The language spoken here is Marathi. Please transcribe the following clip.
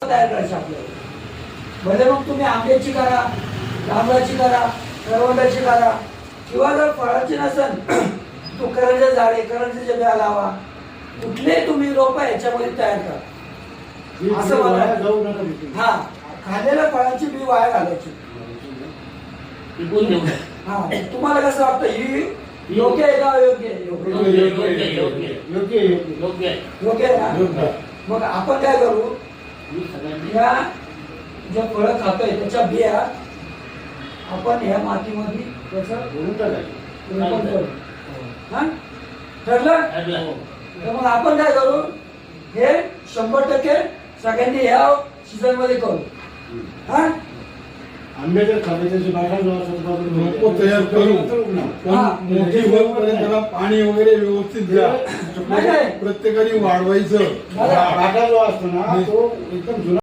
तयार करायची आपल्याला. भले मग तुम्ही आंब्याची करा, जांभळाची करा, करवंदाची करा, किंवा जर फळाची नसेल तो करंजे झाडे, करंजेच्या बिया लावा. कुठले तुम्ही रोप याच्यामध्ये तयार करा असं मला. हा, खाल्लेल्या फळाची बी वाया घालायची. हा, तुम्हाला कसं वाटतं ही योग्य आहे का अयोग्य आहे? योग्य आहे ना? मग आपण काय करू, या ज्या फळं खातोय त्याच्या बिया आपण ह्या मातीमध्ये त्याचं रोपण करू. हा, ठरलं? तर मग आपण काय करू, हे 100% सगळ्यांनी ह्या सीझन मध्ये करू. हा, आंब्याच्या खाण्याची बागा तयार करू, मोठी होईपर्यंत त्याला पाणी वगैरे व्यवस्थित द्या. प्रत्येकाने वाढवायचं. बागा जो असतो ना तो एकदम जुना